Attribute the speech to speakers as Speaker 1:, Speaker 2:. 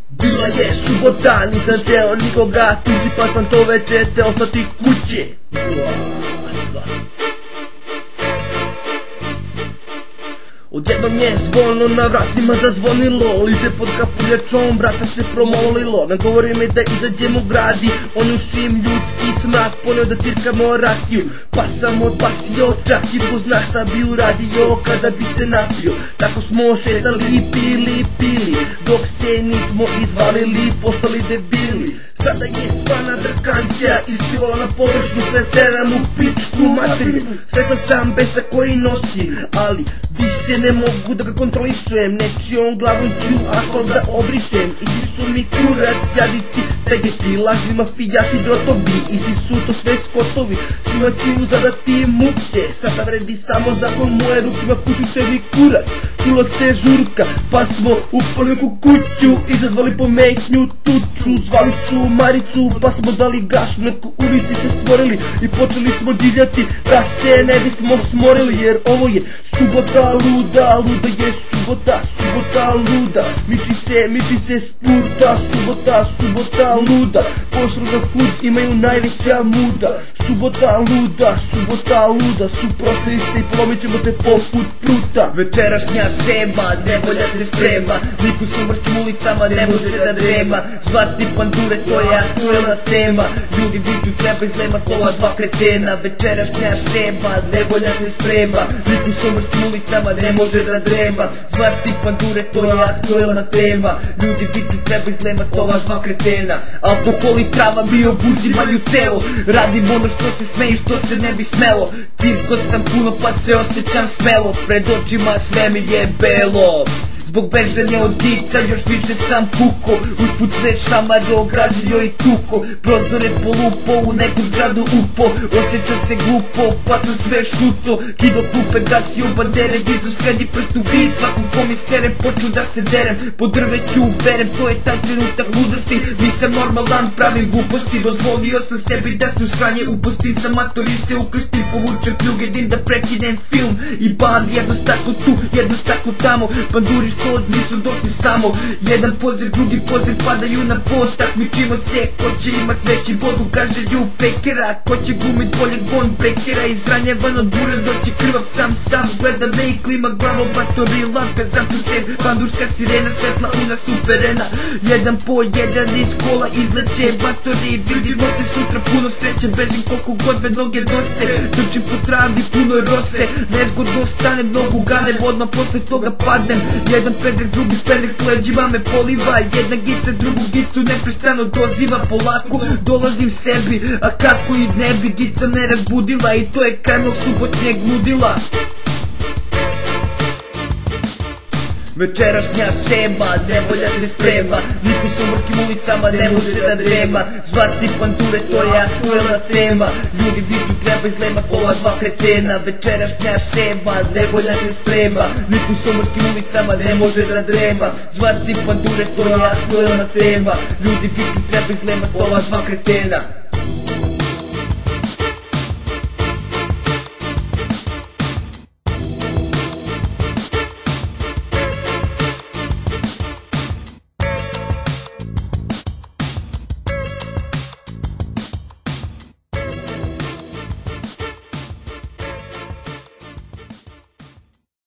Speaker 1: Bila je subota, nisam teo nikoga tuži, pa sam to večer teo ostati kuće. Odjednom je zvono na vratima zazvonilo, lice pod kapuljačom brata se promolilo. Ne govori mi da izađem u gradi, on ušim ljudski smrak, poneo da cirkamo rakiju. Pa sam odbacio čakibu, zna šta bi uradio kada bi se napio. Tako smo šetali, pili, dok se nismo izvalili, postali debili. Sada je svana drkanća ispivala na površnu, sve teram u pičku materiju. Sveta sam besa koji nosi, ali više ne mogu da ga kontrolišujem. Nečijom glavom ću asfalt da obrišem. Isti su mi kurac, jadici, tegeti, lažni mafijaši, drotovi. Isti su to sve skotovi, svima ću zadati muke. Sada vredi samo zakon, moje rukima pušite mi kurac. Čulo se žurka, pa smo upali u kuću, izazvali pometnju, tuču, zvali su Maricu, pa smo dali gas, neku ulici se stvorili i počeli smo divljati da se ne bismo smorili, jer ovo je subota luda, luda je subota luda, miči se s puta, subota luda, pošli na put imaju najveća muda. Subota luda, suprotnice i polomit ćemo te poput pruta.
Speaker 2: Večerašnja sema, nevolja se sprema, lik u sumorskim ulicama ne može da drema. Zlatni pandure, to je aktuelna tema, ljudi viču treba izlemat ova dva kretena. Večerašnja sema, nevolja se sprema, lik u sumorskim ulicama ne može da drema. Zlatni pandure, to je aktuelna tema, ljudi viču treba izlemat ova dva kretena. Alkohol i trava mi obuzimaju telo, radim ono što se sme i što se ne bi smelo. Cirko sam puno pa se osjećam smelo, pred očima sve mi je belo. Zbog bežanja od dica još više sam puko, usput sve šamaro gazio i tuko. Prozore polupo, u neku zgradu upo, osjeća se glupo pa sam sve šuto. Kido klupe, gasio bandere, dizo sredi prstu vi, svakom komisere poču da se derem. Po drveću uverem, to je taj trenutak ludosti, nisam normalan, pravim gluposti. Dozvolio sam sebi da se u sranje upustim, sam mator i se ukrstim, povučem pljuge dim da prekinem film. I ban, jedno staklo tu, jedno staklo tamo, panduri što nisu došli samo. Jedan poziv, drugi poziv, padaju na pod, takmičimo se ko će imat veći bod. Ukaželju fejkera, ko će glumit boljeg bond breakera. Izranjevan od bure, doći krvav sam gleda me i klima glavo, batori lampe, zamku se pandurska sirena, svetla una superena. Jedan po jedan iz kola izleće batori, vidimo se sutra, puno sreće, bežim koliko god me noge nose. Trčim po travi, puno rose, nezgodno stanem, nogu ganem, odmah posle toga padnem. Jedan pedek, drugi pedek, leđima me poliva, jedna gica, drugu gicu neprestano doziva. Polako dolazim sebi, a kako i ne bi, gica me razbudila i to je kraj mog subotnjeg ludila. Večerašnja sema, nevolja se sprema, lik u sumorskim ulicama ne može da drema. Zlatni pandure, to je aktuelna tema, ljudi viču treba izlemat ova dva kretena. Večerašnja sema, nevolja se sprema, lik u sumorskim ulicama ne može da drema. Zlatni pandure, to je aktuelna tema, ljudi viču treba izlemat ova dva kretena.